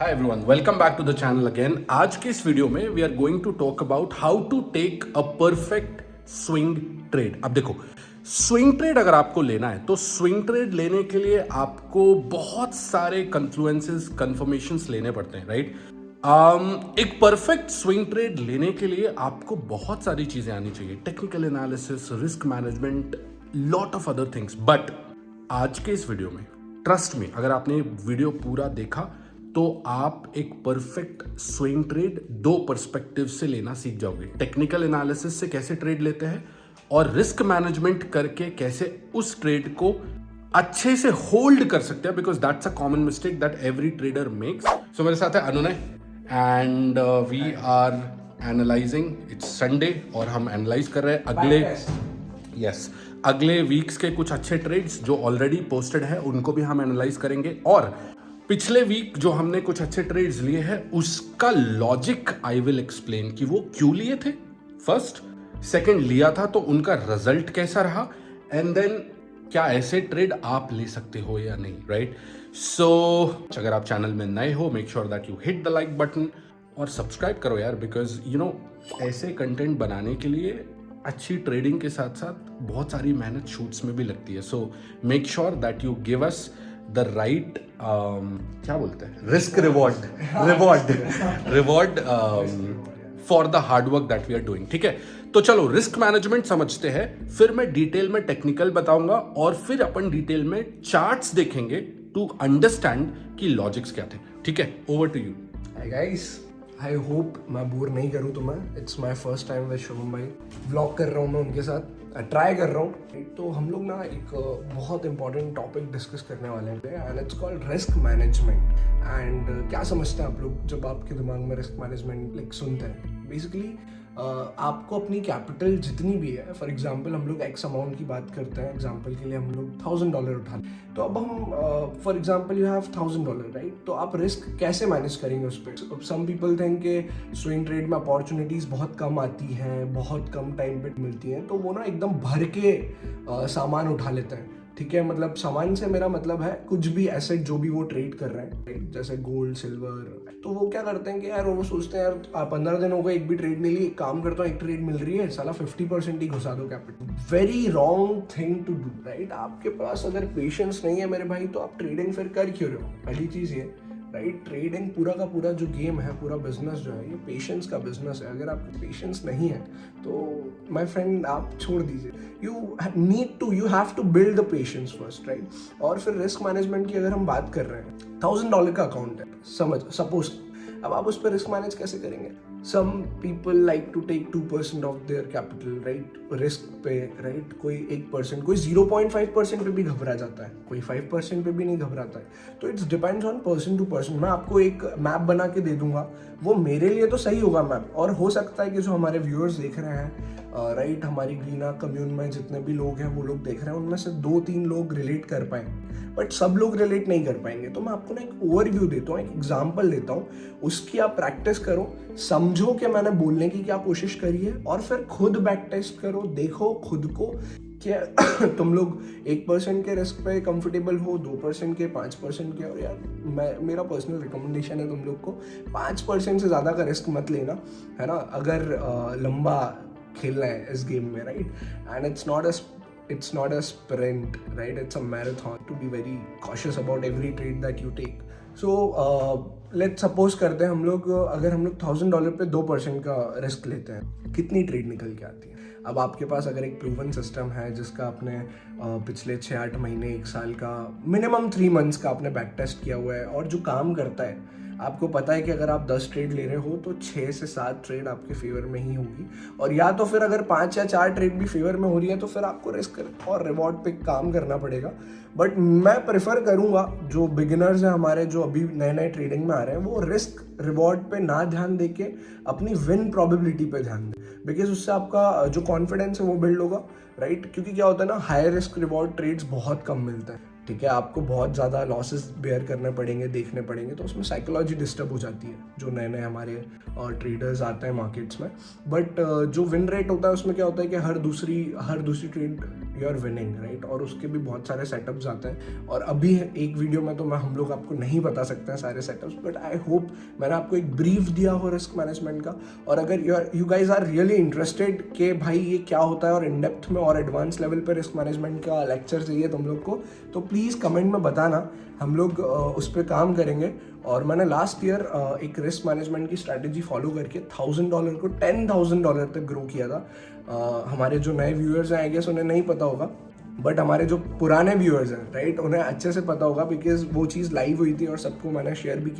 Hi everyone, welcome back to the channel again. आज के इस वीडियो में we are going to talk about how to take a perfect swing trade. अब देखो, swing trade अगर आपको लेना है तो swing trade लेने के लिए आपको बहुत सारे confluences, confirmations लेने पड़ते हैं, राइट? एक परफेक्ट स्विंग ट्रेड लेने के लिए आपको बहुत सारी चीजें आनी चाहिए, technical analysis, risk management, lot of other things. But आज के इस वीडियो में ट्रस्ट मी, अगर आपने वीडियो पूरा देखा तो आप एक परफेक्ट स्विंग ट्रेड दो पर्सपेक्टिव से लेना सीख जाओगे. टेक्निकल एनालिसिस से कैसे ट्रेड लेते हैं और रिस्क मैनेजमेंट करके कैसे उस ट्रेड को अच्छे से होल्ड कर सकते हैं, because that's a common mistake that every trader makes. So मेरे साथ है Anunay and we are analysing. It's Sunday और हम एनालाइज कर रहे हैं अगले वीक्स के कुछ अच्छे ट्रेड्स जो ऑलरेडी पोस्टेड है, उनको भी हम एनालाइज करेंगे. और पिछले वीक जो हमने कुछ अच्छे ट्रेड्स लिए हैं उसका लॉजिक आई विल एक्सप्लेन कि वो क्यों लिए थे. फर्स्ट, सेकंड, लिया था तो उनका रिजल्ट कैसा रहा, एंड देन क्या ऐसे ट्रेड आप ले सकते हो या नहीं, राइट? सो अगर आप चैनल में नए हो, make sure that you hit the like button और सब्सक्राइब करो यार, बिकॉज यू नो ऐसे कंटेंट बनाने के लिए अच्छी ट्रेडिंग के साथ साथ बहुत सारी मेहनत शूट्स में भी लगती है. So make sure that you give us the right क्या बोलते हैं, risk reward for the hard work that we are doing. ठीक है, तो चलो रिस्क मैनेजमेंट समझते हैं, फिर मैं डिटेल में टेक्निकल बताऊंगा और फिर अपन डिटेल में चार्ट्स देखेंगे टू अंडरस्टैंड कि लॉजिक्स क्या थे. ठीक है, over to you. Hi guys, I hope मैं बोर नहीं करूँ तुम्हें. It's my first time with Shubham भाई. व्लॉग कर रहा हूँ मैं उनके साथ, ट्राई कर रहा हूँ. तो हम लोग ना एक बहुत इंपॉर्टेंट टॉपिक डिस्कस करने वाले हैं and it's called risk management. And क्या समझते हैं आप लोग जब आपके दिमाग में रिस्क मैनेजमेंट लाइक सुनते हैं? बेसिकली आपको अपनी कैपिटल जितनी भी है, फॉर एग्जांपल हम लोग एक्स अमाउंट की बात करते हैं, एग्जांपल के लिए हम लोग $1000 उठा लें. तो अब हम for example you have $1000, right? तो आप रिस्क कैसे मैनेज करेंगे उस पर? सम पीपल थिंक कि स्विंग ट्रेड में अपॉर्चुनिटीज़ बहुत कम आती हैं, बहुत कम टाइम पे मिलती हैं, तो वो ना एकदम भर के सामान उठा लेते हैं. ठीक है, मतलब सामान से मेरा मतलब है कुछ भी एसेट जो भी वो ट्रेड कर रहे हैं, जैसे गोल्ड, सिल्वर. तो वो क्या करते हैं कि यार वो सोचते हैं यार 15 दिन हो गए, एक भी ट्रेड नहीं ली, एक काम करता हूँ, एक ट्रेड मिल रही है, साला 50% ही घुसा दो capital. Very wrong thing to do, right? आपके पास अगर पेशेंस नहीं है मेरे भाई, तो आप ट्रेडिंग फिर कर क्यों रहे हो? पहली चीज़ ये, राइट? ट्रेडिंग पूरा का पूरा जो गेम है, पूरा बिजनेस जो है, ये पेशेंस का बिजनेस है. अगर आपको पेशेंस नहीं है तो माय फ्रेंड आप छोड़ दीजिए. You have to build the patience first, right? और फिर रिस्क मैनेजमेंट की अगर हम बात कर रहे हैं, $1000 का अकाउंट है, सपोज. अब आप उस पर रिस्क मैनेज कैसे करेंगे? Some people like to take 2% off their capital, right, risk पे, राइट? कोई 1%, कोई 0.5% पे भी घबरा जाता है, कोई 5% पे भी नहीं घबराता है. तो it's depends on person to person. मैं आपको एक मैप बना के दे दूंगा, वो मेरे लिए तो सही होगा मैप, और हो सकता है कि जो हमारे व्यूअर्स देख रहे हैं, राइट, हमारी ग्रीना कम्यून में जितने भी लोग हैं वो लोग देख रहे हैं, उनमें से 2-3 लोग रिलेट कर पाए, बट सब लोग रिलेट नहीं कर पाएंगे. तो मैं आपको ना एक ओवरव्यू देता हूँ, एक एग्जांपल देता हूँ, उसकी आप प्रैक्टिस करो, समझो कि मैंने बोलने की क्या कोशिश करी है, और फिर खुद बैक टेस्ट करो, देखो खुद को क्या तुम लोग 1% के रिस्क पे कंफर्टेबल हो, 2% के, 5% के. और यार मेरा पर्सनल रिकमेंडेशन है तुम लोग को 5% से ज़्यादा का रिस्क मत लेना, है ना, अगर लंबा खेलना है इस गेम में, right? And it's not a sprint, right? It's a marathon. To be very cautious about every trade that you take. So let's suppose करते हैं हम लोग, अगर हम लोग $1000 पे 2% का रिस्क लेते हैं, कितनी ट्रेड निकल के आती है? अब आपके पास अगर एक प्रूवन सिस्टम है जिसका आपने पिछले 6-8 महीने, 1 साल का, मिनिमम 3 मंथ्स का आपने बैक टेस्ट किया हुआ है, और जो काम करता है, आपको पता है कि अगर आप 10 ट्रेड ले रहे हो तो 6 से 7 ट्रेड आपके फेवर में ही होगी, और या तो फिर अगर 5 या 4 ट्रेड भी फेवर में हो रही है तो फिर आपको रिस्क और रिवॉर्ड पे काम करना पड़ेगा. बट मैं प्रेफर करूंगा, जो बिगिनर्स हैं हमारे, जो अभी नए नए ट्रेडिंग में आ रहे हैं, वो रिस्क रिवॉर्ड पे ना ध्यान देके अपनी विन प्रोबेबिलिटी पे ध्यान दें, बिकॉज उससे आपका जो कॉन्फिडेंस है वो बिल्ड होगा, राइट? क्योंकि क्या होता है ना, हाई रिस्क रिवॉर्ड ट्रेड्स बहुत कम मिलते हैं. ठीक है, आपको बहुत ज़्यादा लॉसेस बेयर करने पड़ेंगे, देखने पड़ेंगे, तो उसमें साइकोलॉजी डिस्टर्ब हो जाती है जो नए नए हमारे ट्रेडर्स आते हैं मार्केट्स में. बट जो विन रेट होता है उसमें क्या होता है कि हर दूसरी trade you are winning, right. और उसके भी बहुत सारे सेटअप्स आते हैं, और अभी एक वीडियो में तो हम लोग आपको नहीं बता सकते हैं सारे सेटअप्स, बट आई होप मैंने आपको एक ब्रीफ दिया हो रिस्क मैनेजमेंट का। और अगर you guys are really interested कि भाई ये क्या होता है और इन डेप्थ में और एडवांस लेवल पर रिस्क मैनेजमेंट का लेक्चर चाहिए तुम लोग को, तो प्लीज़ कमेंट में बताना, हम लोग उस पर काम करेंगे। और मैंने लास्ट ईयर एक रिस्क मैनेजमेंट की स्ट्रैटेजी फॉलो करके $1,000 को $10,000 तक ग्रो किया था। हमारे जो नए व्यूअर्स हैं आई गेस उन्हें नहीं पता होगा, बट हमारे जो पुराने व्यूअर्स हैं, राइट, उन्हें अच्छे से पता होगा, बिकॉज वो चीज़ लाइव हुई थी और सबको मैंने शेयर भी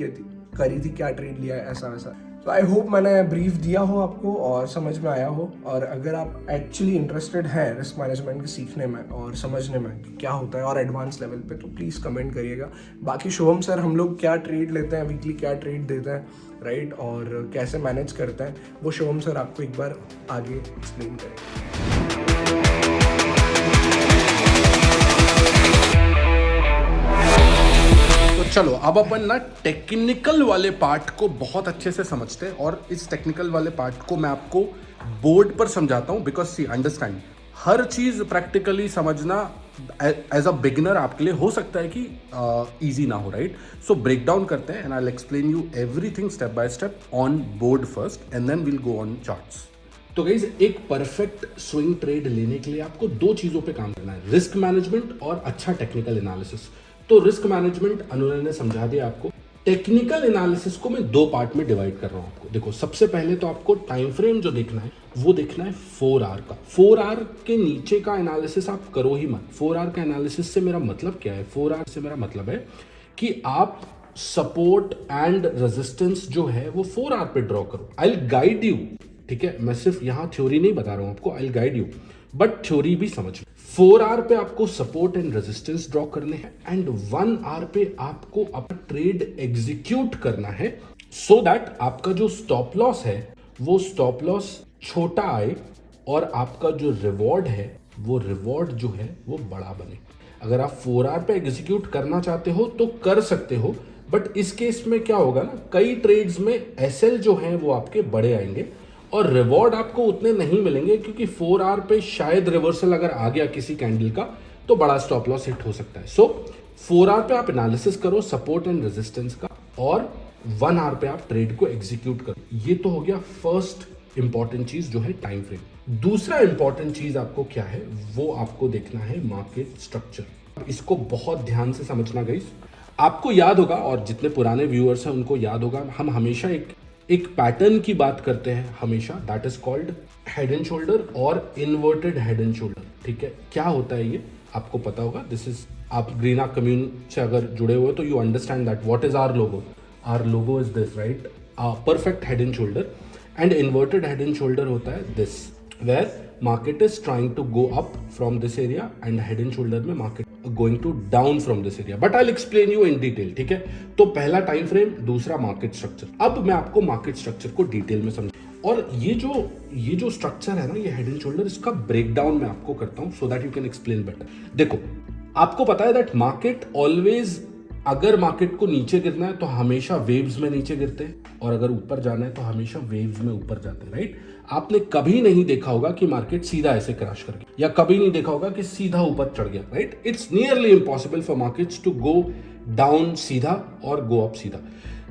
करी थी क्या ट्रेड लिया है, ऐसा वैसा। तो आई होप मैंने ब्रीफ दिया हो आपको और समझ में आया हो। और अगर आप एक्चुअली इंटरेस्टेड हैं रिस्क मैनेजमेंट के सीखने में और समझने में कि क्या होता है और एडवांस लेवल पे, तो प्लीज़ कमेंट करिएगा। बाकी शुभम सर हम लोग क्या ट्रेड लेते हैं, वीकली क्या ट्रेड देते हैं, राइट, और कैसे मैनेज करते हैं, वो शुभम सर आपको एक बार आगे एक्सप्लेन करेंगे। तो चलो अब अपन ना टेक्निकल वाले पार्ट को बहुत अच्छे से समझते हैं, और इस टेक्निकल वाले पार्ट को मैं आपको बोर्ड पर समझाता हूं, बिकॉज सी अंडरस्टैंड, हर चीज प्रैक्टिकली समझना एज अ बिगिनर आपके लिए हो सकता है कि इजी ना हो, राइट। सो ब्रेक डाउन करते हैं and I will explain you everything step by step on board first and then will go on charts. तो गाइज एक परफेक्ट स्विंग ट्रेड लेने के लिए आपको दो चीजों पे काम करना है, रिस्क मैनेजमेंट और अच्छा टेक्निकल एनालिसिस। तो रिस्क मैनेजमेंट अनुराग ने समझा दिया आपको, टेक्निकल एनालिसिस को मैं दो पार्ट में डिवाइड कर रहा हूं आपको। देखो सबसे पहले तो आपको टाइम फ्रेम जो देखना है वो देखना है 4 आवर का। 4 आवर के नीचे का एनालिसिस आप करो ही मत। 4 आवर का एनालिसिस से मेरा मतलब क्या है, 4 आवर से मेरा मतलब है कि आप सपोर्ट एंड रेजिस्टेंस जो है वो 4 आवर पे ड्रॉ करो। आई विल गाइड यू, ठीक है, मैं सिर्फ यहां थ्योरी नहीं बता रहा हूं आपको, I will guide you, but theory भी समझ। 4 आवर पे आपको सपोर्ट एंड रेजिस्टेंस ड्रॉ करने हैं एंड 1 आवर पे आपको अपना ट्रेड एग्जीक्यूट करना है, सो दैट आपका जो स्टॉप लॉस है वो स्टॉप लॉस छोटा आए और आपका जो रिवॉर्ड है वो रिवॉर्ड जो है वो बड़ा बने। अगर आप 4 आवर पे एग्जीक्यूट करना चाहते हो तो कर सकते हो, बट इस केस में क्या होगा ना, कई ट्रेड्स में एसएल जो है वो आपके बड़े आएंगे और रिवॉर्ड आपको उतने नहीं मिलेंगे, क्योंकि 4 आवर पे शायद रिवर्सल अगर आ गया किसी कैंडल का तो बड़ा स्टॉप लॉस हिट हो सकता है। सो 4 आवर पे आप एनालिसिस करो सपोर्ट एंड रेजिस्टेंस का, और 1 आवर पे आप ट्रेड को एग्जीक्यूट करो। ये तो हो गया फर्स्ट इंपॉर्टेंट चीज जो है टाइम फ्रेम। दूसरा इंपॉर्टेंट चीज आपको क्या है, वो आपको देखना है मार्केट स्ट्रक्चर। इसको बहुत ध्यान से समझना गाइस। आपको याद होगा, और जितने पुराने व्यूअर्स हैं उनको याद होगा, हम हमेशा एक पैटर्न की बात करते हैं हमेशा, that is called head and shoulder और इन्वर्टेड हेड एंड शोल्डर, ठीक है। क्या होता है ये आपको पता होगा। दिस इज, आप ग्रीना कम्यून से अगर जुड़े हुए तो you understand that what is our logo. Our logo is this, right, perfect head and shoulder. And inverted head and shoulder होता है this, where market is trying to go up from this area and head and shoulder में market going to down from this area, but I will explain you in detail, ठीक है। तो पहला time frame, दूसरा market structure. अब मैं आपको market structure को डिटेल में समझ, और ये जो स्ट्रक्चर है ना, ये हेड एंड शोल्डर, इसका ब्रेकडाउन मैं आपको करता हूं so that you can explain better. देखो आपको पता है दैट मार्केट ऑलवेज, अगर मार्केट को नीचे गिरना है तो हमेशा वेव्स में नीचे गिरते हैं, और अगर ऊपर जाना है तो हमेशा वेव्स में ऊपर जाते हैं, राइट। आपने कभी नहीं देखा होगा कि मार्केट सीधा ऐसे क्रैश कर गया, या कभी नहीं देखा होगा कि सीधा ऊपर चढ़ गया, right. It's nearly impossible for markets to go down सीधा और गो अप सीधा।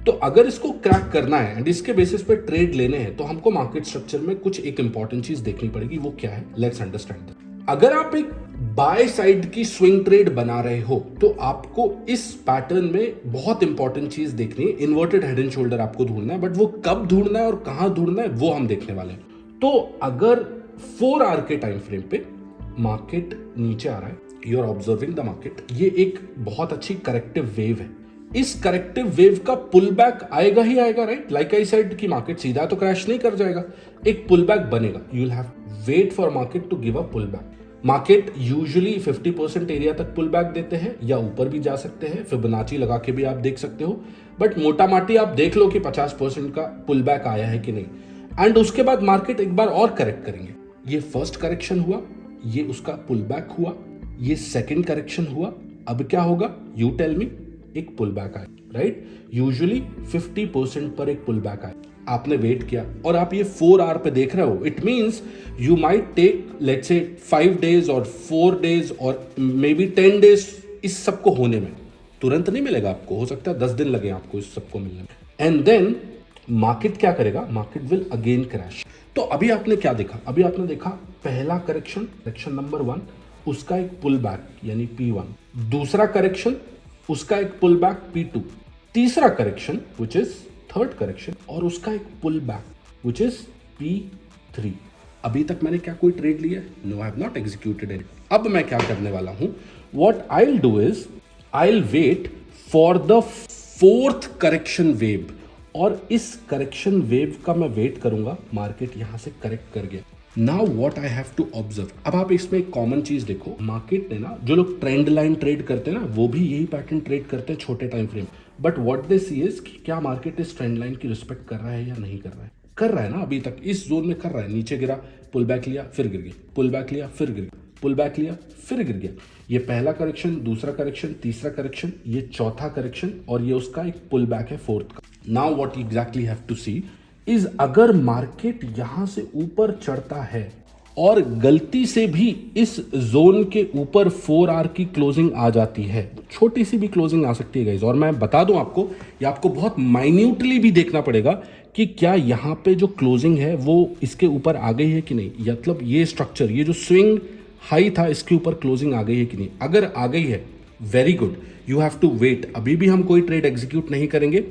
तो अगर इसको क्रैक करना है एंड इसके बेसिस पे ट्रेड लेने हैं तो हमको मार्केट स्ट्रक्चर में कुछ एक इंपॉर्टेंट चीज देखनी पड़ेगी। वो क्या है, लेट्स अंडरस्टैंड। अगर आप एक बाय साइड की स्विंग ट्रेड बना रहे हो तो आपको इस पैटर्न में बहुत इंपॉर्टेंट चीज देखनी है, इन्वर्टेड हेड एंड शोल्डर आपको ढूंढना है, बट वो कब ढूंढना है और कहां ढूंढना है वो हम देखने वाले हैं। तो अगर 4 आवर के टाइम फ्रेम पे मार्केट नीचे आ रहा है, you are observing the market, ये एक बहुत अच्छी करेक्टिव वेव है। इस करेक्टिव वेव का पुल बैक आएगा ही आएगा, राइट। लाइक आई सेड कि मार्केट सीधा तो क्रैश नहीं कर जाएगा, एक पुल बैक बनेगा। You will have wait for market to give a pull back. Market usually 50% area तक पुल बैक देते हैं, या ऊपर भी जा सकते हैं, फिबोनाची लगा के भी आप देख सकते हो, बट मोटा माटी आप देख लो कि 50% का पुल बैक आया है कि नहीं, एंड उसके बाद मार्केट एक बार और करेक्ट करेंगे। ये फर्स्ट करेक्शन हुआ, ये उसका पुल बैक हुआ, ये सेकंड करेक्शन हुआ, अब क्या होगा, यू टेल मी। एक पुल बैक आए, राइट। यूजुअली 50% पर एक पुल बैक आए, आपने वेट किया और आप ये 4 आवर पे देख रहे हो, it means you might take let's say 5 days और 4 डेज और मे बी 10 डेज इस सबको होने में। तुरंत नहीं मिलेगा आपको, हो सकता है 10 दिन लगे आपको इस सबको मिलने में। एंड देन मार्केट क्या करेगा, मार्केट विल अगेन क्रैश। तो अभी आपने क्या देखा, अभी आपने देखा पहला करेक्शन नंबर 1, उसका एक पुल बैक यानी P1, दूसरा करेक्शन उसका एक पुल बैक P2, तीसरा correction which is third correction और उसका एक pull back which is P3। अभी तक मैंने क्या कोई ट्रेड लिया? No, I have not executed it. अब मैं क्या करने वाला हूं, what I will do is I will wait for the 4th correction wave, और इस करेक्शन वेव का मैं वेट करूंगा, मार्केट यहां से करेक्ट कर गया। Now what I have to observe, अब आप इसमें एक कॉमन चीज देखो, मार्केट ने ना, जो लोग ट्रेंड लाइन ट्रेड करते हैं ना, वो भी यही पैटर्न ट्रेड करते हैं छोटे time frame, but what they see is कि क्या मार्केट इस ट्रेंड लाइन की रिस्पेक्ट कर रहा है या नहीं कर रहा है। कर रहा है ना, अभी तक इस जोन में कर रहा है, नीचे गिरा, पुल बैक लिया, फिर गिर गया, पुल बैक लिया, फिर गिर गया, पुल बैक लिया, फिर गिर गया। ये पहला करेक्शन, दूसरा करेक्शन, तीसरा करेक्शन, ये चौथा करेक्शन, और ये उसका एक पुल बैक है 4th का। Now what exactly have to see is, अगर मार्केट यहां से ऊपर चढ़ता है और गलती से भी इस जोन के ऊपर 4 आवर की क्लोजिंग आ जाती है, छोटी सी भी क्लोजिंग आ सकती है गाइस, और मैं बता दूं आपको, ये आपको बहुत माइन्यूटली भी देखना पड़ेगा कि क्या यहाँ पे जो क्लोजिंग है वो इसके ऊपर आ गई है कि नहीं, मतलब ये स्ट्रक्चर, ये जो स्विंग हाई था, इसके ऊपर क्लोजिंग आ गई है कि नहीं। अगर आ गई है, very good, you have to wait. अभी भी हम कोई ट्रेड एग्जीक्यूट नहीं करेंगे।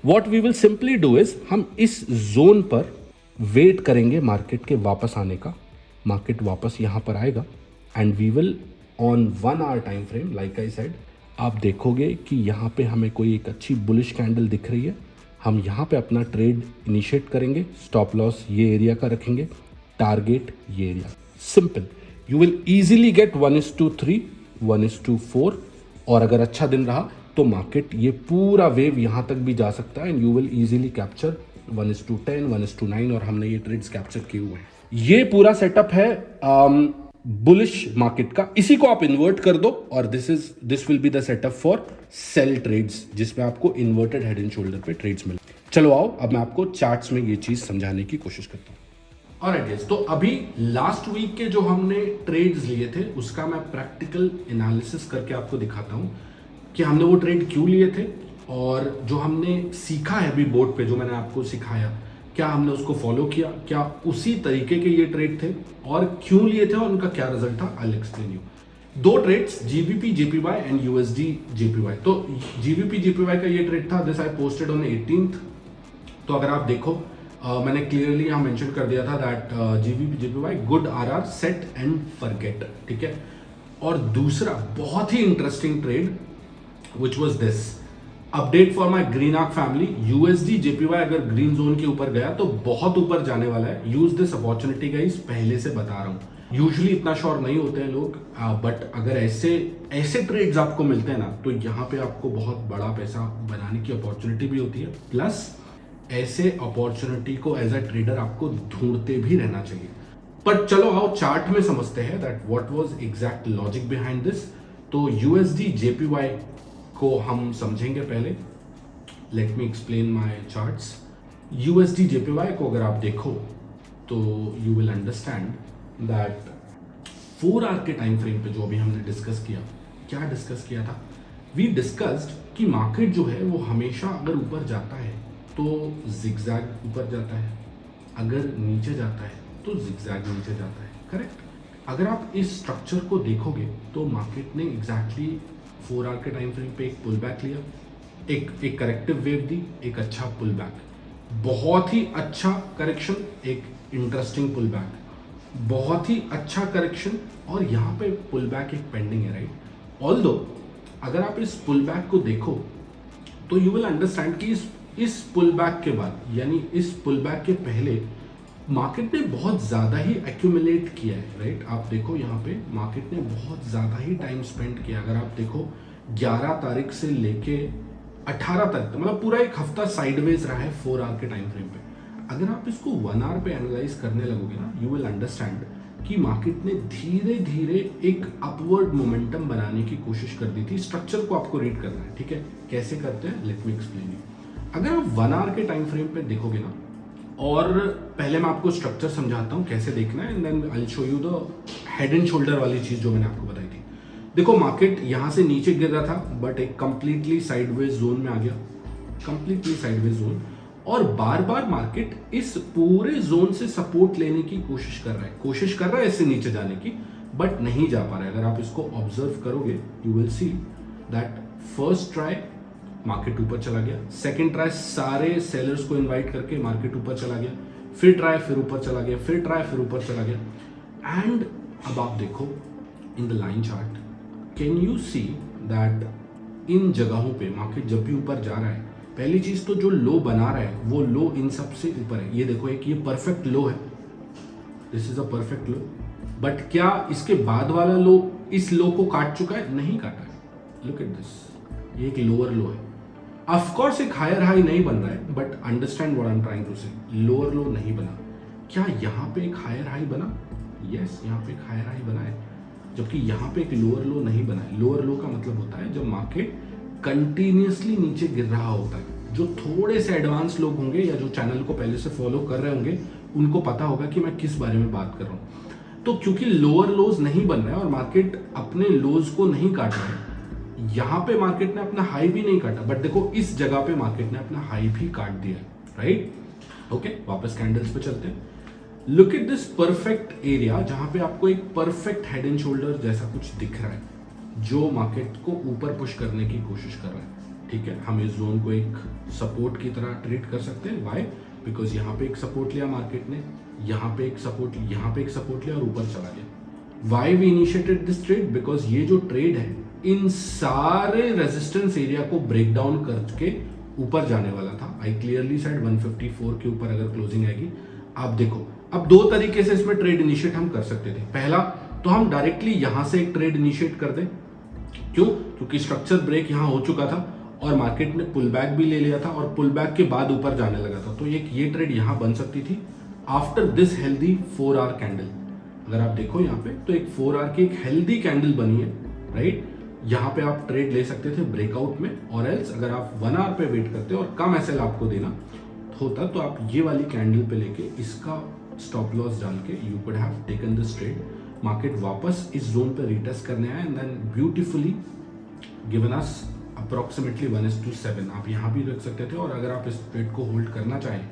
What we will simply do is, हम इस जोन पर वेट करेंगे मार्केट के वापस आने का। मार्केट वापस यहां पर आएगा and we will on 1 hour time frame, like I said, आप देखोगे कि यहां पे हमें कोई एक अच्छी बुलिश कैंडल दिख रही है, हम यहां पे अपना ट्रेड इनिशिएट करेंगे। स्टॉप लॉस ये एरिया का रखेंगे, टारगेट ये area, simple. You will easily get 1:3, 1:4, और अगर अच्छा दिन रहा तो मार्केट ये पूरा वेव यहां तक भी जा सकता है and you will easily capture 1:10, 1:9, और हमने ये ट्रेड्स कैप्चर किए हुए हैं। ये पूरा सेटअप है बुलिश मार्केट का, इसी को आप इन्वर्ट कर दो और this will be the setup for sell trades, जिसमें आपको इन्वर्टेड हेड एंड शोल्डर पे ट्रेड्स मिले। चलो आओ, अब मैं आपको चार्ट्स में ये चीज समझाने की कोशिश करता हूं। ऑलराइट गाइस, तो अभी लास्ट वीक के जो हमने ट्रेड्स लिए थे उसका मैं प्रैक्टिकल एनालिसिस करके आपको दिखाता हूं कि हमने वो ट्रेड क्यों लिए थे, और जो हमने सीखा है अभी बोर्ड पे, जो मैंने आपको सिखाया, क्या हमने उसको फॉलो किया, क्या उसी तरीके के ये ट्रेड थे और क्यों लिए थे और उनका क्या रिजल्ट था, I will explain you. 2 trades, GBP JPY and USD JPY. तो जीबीपी जेपीवाई का ये ट्रेड था, this I posted on 18th। तो अगर आप देखो, मैंने क्लियरली यहाँ मेंशन कर दिया था that GBP JPY good RR, set and forget, ठीक है। और दूसरा बहुत ही interesting trade which was this, update for my green arc family, USD JPY अगर ग्रीन जोन के ऊपर गया तो बहुत ऊपर जाने वाला है। यूज दिस अपॉर्चुनिटी गाइस, पहले से बता रहा हूं। यूजुअली इतना श्योर नहीं होते हैं लोग, बट अगर ऐसे ट्रेड्स आपको मिलते हैं ना, तो यहाँ पे आपको बहुत बड़ा पैसा बनाने की अपॉर्चुनिटी भी होती है, प्लस ऐसे अपॉर्चुनिटी को एज अ ट्रेडर आपको ढूंढते भी रहना चाहिए। पर चलो आओ चार्ट में समझते हैं that what was exact logic behind this. तो यूएसडी जेपीवाई को हम समझेंगे पहले। Let me explain my charts. USD JPY को अगर आप देखो तो you will understand that 4 hour के टाइम फ्रेम पे जो अभी हमने डिस्कस किया, क्या डिस्कस किया था, वी डिस्कस्ड कि मार्केट जो है वो हमेशा अगर ऊपर जाता है तो जिगजैग ऊपर जाता है, अगर नीचे जाता है तो जिगजैग नीचे जाता है, करेक्ट। अगर आप इस स्ट्रक्चर को देखोगे तो मार्केट ने एग्जैक्टली 4 आवर के टाइम फ्रेम पे एक पुल बैक लिया, एक करेक्टिव वेव दी, एक अच्छा पुल बैक, बहुत ही अच्छा करेक्शन, एक इंटरेस्टिंग पुल बैक, बहुत ही अच्छा करेक्शन, और यहाँ पे पुल बैक एक पेंडिंग है, राइट। ऑल्दो अगर आप इस पुल बैक को देखो तो यू विल अंडरस्टैंड कि इस पुल बैक के बाद, यानी इस पुल बैक के पहले मार्केट ने बहुत ज़्यादा ही एक्यूमुलेट किया है, राइट। आप देखो यहाँ पे मार्केट ने बहुत ज़्यादा ही टाइम स्पेंड किया। अगर आप देखो 11 तारीख से लेके 18 तक, मतलब पूरा एक हफ्ता साइडवेज रहा है 4 आवर के टाइम फ्रेम पे। अगर आप इसको 1 आवर पे एनालाइज करने लगोगे ना, यू विल अंडरस्टैंड कि मार्केट ने धीरे धीरे एक अपवर्ड मोमेंटम बनाने की कोशिश कर दी थी। स्ट्रक्चर को आपको रीड करना है, ठीक है। कैसे करते हैं, लेट मी एक्सप्लेन यू। अगर आप 1 आवर के टाइम फ्रेम पे देखोगे ना, और पहले मैं आपको स्ट्रक्चर समझाता हूँ कैसे देखना है, and then I will show you the head and shoulder वाली चीज जो मैंने आपको बताई थी। देखो मार्केट यहाँ से नीचे गिर रहा था, बट एक कंप्लीटली साइडवेज जोन में आ गया, कंप्लीटली साइडवेज जोन, और बार बार मार्केट इस पूरे जोन से सपोर्ट लेने की कोशिश कर रहा है इससे नीचे जाने की, बट नहीं जा पा रहा है। अगर आप इसको ऑब्जर्व करोगे you will see that first try market ऊपर चला गया, सेकंड ट्राई सारे सेलर्स को इनवाइट करके मार्केट ऊपर चला गया, फिर ट्राई फिर ऊपर चला गया, फिर ट्राई फिर ऊपर चला गया। एंड अब आप देखो in the line chart, can you see that in जगहों पे मार्केट जब भी ऊपर जा रहा है, पहली चीज तो जो लो बना रहा है वो लो इन सब से ऊपर है। ये देखो एक ये परफेक्ट लो है, this is a perfect low, but क्या इसके बाद वाला लो इस लो को काट चुका है? नहीं काटा है। लुक एट दिस, ये एक लोअर लो है। ऑफ कोर्स एक हायर हाई नहीं बन रहा है, but understand what I am trying to say, lower low नहीं बना। क्या यहाँ पे एक हायर हाई बना? यस, यहाँ पे एक हायर हाई बना है, जबकि यहाँ पे एक लोअर लो नहीं बना है। लोअर लो का मतलब होता है जब मार्केट कंटिन्यूसली नीचे गिर रहा होता है। जो थोड़े से एडवांस लोग होंगे या जो चैनल को पहले से फॉलो कर रहे होंगे उनको पता होगा कि मैं किस बारे में बात कर रहा हूँ। तो क्योंकि लोअर लोज नहीं बन रहा है और मार्केट अपने लोज को नहीं काट रहा है, यहां पे मार्केट ने अपना हाई भी नहीं काटा, बट देखो इस जगह पे मार्केट ने अपना हाई भी काट दिया है, राइट? ओके, वापस कैंडल्स पे चलते हैं। Look at this perfect area, जहां पे आपको एक परफेक्ट हेड एंड शोल्डर जैसा कुछ दिख रहा है, जो मार्केट को ऊपर पुश करने की कोशिश कर रहा है। ठीक है, हम इस जोन को एक सपोर्ट की तरह ट्रीट कर सकते हैं। व्हाई? बिकॉज यहाँ पे एक सपोर्ट लिया मार्केट ने, यहाँ पे एक सपोर्ट, यहाँ पे एक सपोर्ट लिया और ऊपर चला गया। Why we initiated this trade? Because ये जो ट्रेड है इन सारे रेजिस्टेंस एरिया को ब्रेक डाउन करके ऊपर जाने वाला था। आई क्लियरली सेड 154 के ऊपर अगर क्लोजिंग आएगी। आप देखो, अब दो तरीके से इसमें ट्रेड इनिशिएट हम कर सकते थे। पहला तो हम डायरेक्टली यहां से एक ट्रेड इनिशिएट कर दें। क्यों? क्योंकि स्ट्रक्चर ब्रेक यहां हो चुका था और मार्केट ने पुल बैक भी ले लिया था और पुल बैक के बाद ऊपर जाने लगा था, तो एक ये ट्रेड यहां बन सकती थी after this healthy 4 our candle. अगर आप देखो यहाँ पे तो एक 4 आवर की एक हेल्दी कैंडल बनी है, राइट? यहाँ पे आप ट्रेड ले सकते थे ब्रेकआउट में, और एल्स अगर आप 1 आवर पे वेट करते और कम एसएल आपको देना होता तो आप ये वाली कैंडल पे लेके इसका स्टॉप लॉस डाल के you could have taken this trade. Market वापस इस जोन पे रिटेस्ट करने आया and then beautifully given us approximately 1:7। आप यहाँ भी रख सकते थे, और अगर आप इस ट्रेड को होल्ड करना चाहें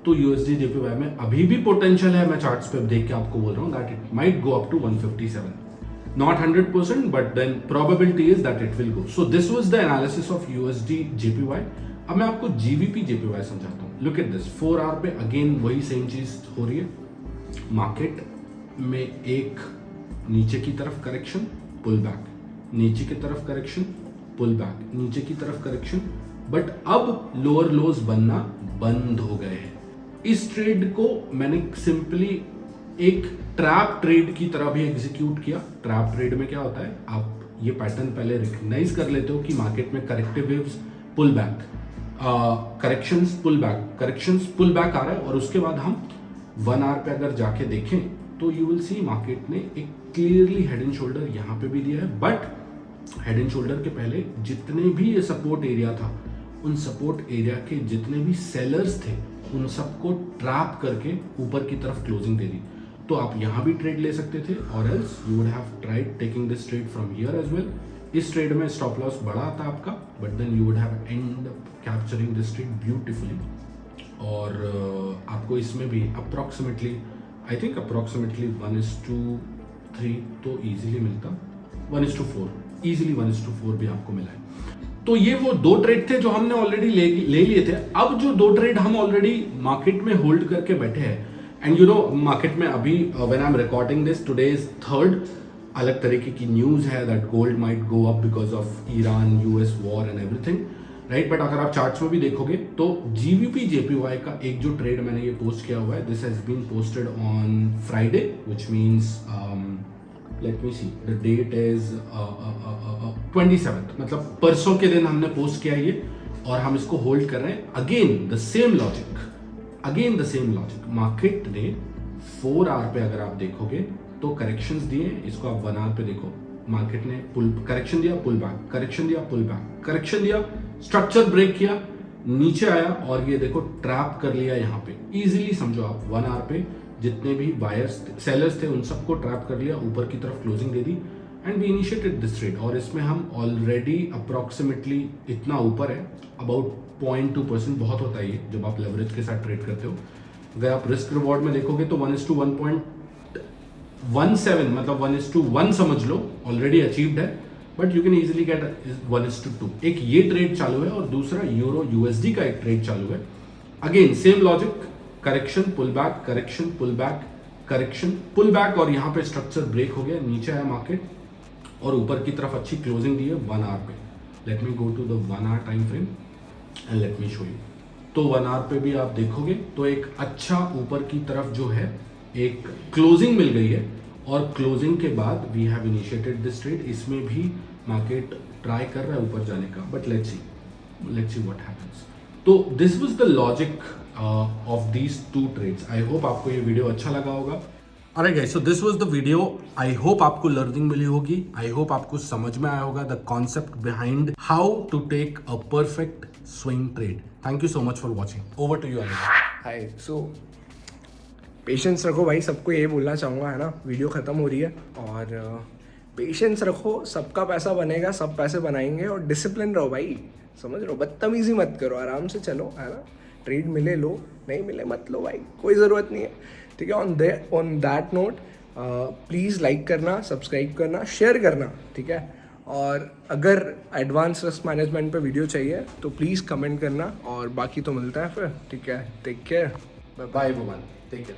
तो यूएसडी जेपीवाई में अभी भी पोटेंशियल है। मैं चार्ट्स पे देख के आपको बोल रहा हूँ that it might go up to 157, not 100%, but then probability is that it will go. So this was the analysis of USD JPY. अब मैं आपको GBP JPY समझाता हूँ। Look at this, 4 आवर पे अगेन वही सेम चीज हो रही है। मार्केट में एक नीचे की तरफ करेक्शन, पुल बैक, नीचे की तरफ करेक्शन, पुल बैक, नीचे की तरफ करेक्शन, बट अब लोअर लोज बनना बंद हो गए हैं। इस ट्रेड को मैंने सिंपली एक ट्रैप ट्रेड की तरह भी एग्जीक्यूट किया। ट्रैप ट्रेड में क्या होता है, आप ये पैटर्न पहले रिकग्नाइज कर लेते हो कि मार्केट में corrective waves, pull back, corrections, pull back, corrections, pull back आ रहा है, और उसके बाद हम 1 आवर पे अगर जाके देखें तो यू विल सी मार्केट ने एक क्लियरली हेड एंड शोल्डर यहाँ पे भी दिया है, बट हेड एंड शोल्डर के पहले जितने भी ये सपोर्ट एरिया था, उन सपोर्ट एरिया के जितने भी सेलर्स थे उन सबको ट्रैप करके ऊपर की तरफ क्लोजिंग दे दी। तो आप यहाँ भी ट्रेड ले सकते थे, और else you would have tried taking this trade from here as well. इस ट्रेड में स्टॉप लॉस बड़ा आता आपका, but then you would have end up capturing this trade beautifully. और आपको इसमें भी अप्रॉक्सीमेटली, आई थिंक अप्रॉक्सीमेटली 1:3 तो इजीली मिलता, 1:4 इजीली 1:4 भी आपको मिला है। तो ये वो दो ट्रेड थे जो हमने ऑलरेडी ले लिए थे। अब जो दो ट्रेड हम ऑलरेडी मार्केट में होल्ड करके बैठे हैं, एंड यू नो मार्केट में अभी when I am recording this, today is 3rd, अलग तरीके की न्यूज है that gold might go up because of Iran US war and everything, right? But अगर आप चार्ट्स में भी देखोगे तो जीबीपी जेपीवाई का एक जो ट्रेड मैंने ये पोस्ट किया हुआ है, this has been posted on Friday, which means let me see the date is 27th, मतलब परसों के दिन हमने पोस्ट किया ये, और हम इसको होल्ड कर रहे हैं। Again the same logic, again the same logic. Market ने 4 आवर पे अगर आप देखोगे तो करेक्शंस दिए, इसको आप 1 आवर पे देखो, मार्केट ने पुल करेक्शन दिया, पुल बैक, करेक्शन दिया, पुल बैक, करेक्शन दिया, स्ट्रक्चर ब्रेक किया, नीचे आया और ये देखो ट्रैप कर लिया यहाँ पे। इजीली समझो आप 1 आवर पे जितने भी बायर्स सेलर्स थे उन सबको ट्रैप कर लिया, ऊपर की तरफ क्लोजिंग दे दी and we initiated this trade. और इसमें हम ऑलरेडी अप्रोक्सीमेटली इतना ऊपर है, अबाउट 0.2%, बहुत होता है ये जब आप लेवरेज के साथ ट्रेड करते हो। अगर आप रिस्क रिवॉर्ड में देखोगे तो 1:1.17 मतलब 1:1 समझ लो ऑलरेडी अचीव्ड है, but you can easily get 1:2। एक ये ट्रेड चालू है और दूसरा यूरो यूएसडी का एक ट्रेड चालू है। Again same logic, correction pull back, correction pull back, correction pull back, और यहाँ पे स्ट्रक्चर ब्रेक हो गया, नीचे आया मार्केट और ऊपर की तरफ अच्छी क्लोजिंग दी है 1 आवर पे। Let me go to the 1 hour time frame and let me show you. तो 1 आवर पे भी आप देखोगे तो एक अच्छा ऊपर की तरफ जो है एक क्लोजिंग मिल गई है, और क्लोजिंग के बाद we have initiated this trade. इसमें भी मार्केट ट्राई कर रहा है ऊपर जाने का, but let's see what happens. तो this was the logic of these 2 trades. I hope आपको ये वीडियो अच्छा लगा होगा। Alright guys, so this was the video. I hope आपको लर्निंग मिली होगी। I hope आपको समझ में आया होगा the concept behind how to take a perfect swing trade. Thank you so much for watching. Over to you, Anil. Hi. So patience रखो भाई, सबको ये बोलना चाहूँगा, है ना। वीडियो ख़त्म हो रही है और पेशेंस रखो, सबका पैसा बनेगा, सब पैसे बनाएंगे। और डिसिप्लिन रहो भाई, समझ रहे हो, बदतमीजी मत करो, आराम से चलो, है ना। ट्रेड मिले लो, नहीं मिले मत लो भाई, कोई ज़रूरत नहीं है, ठीक है। On that note please like करना, सब्सक्राइब करना, शेयर करना, ठीक है। और अगर एडवांस रिस्क मैनेजमेंट पे वीडियो चाहिए तो प्लीज़ कमेंट करना, और बाकी तो मिलता है फिर, ठीक है। Take care, Bye everyone. Take care.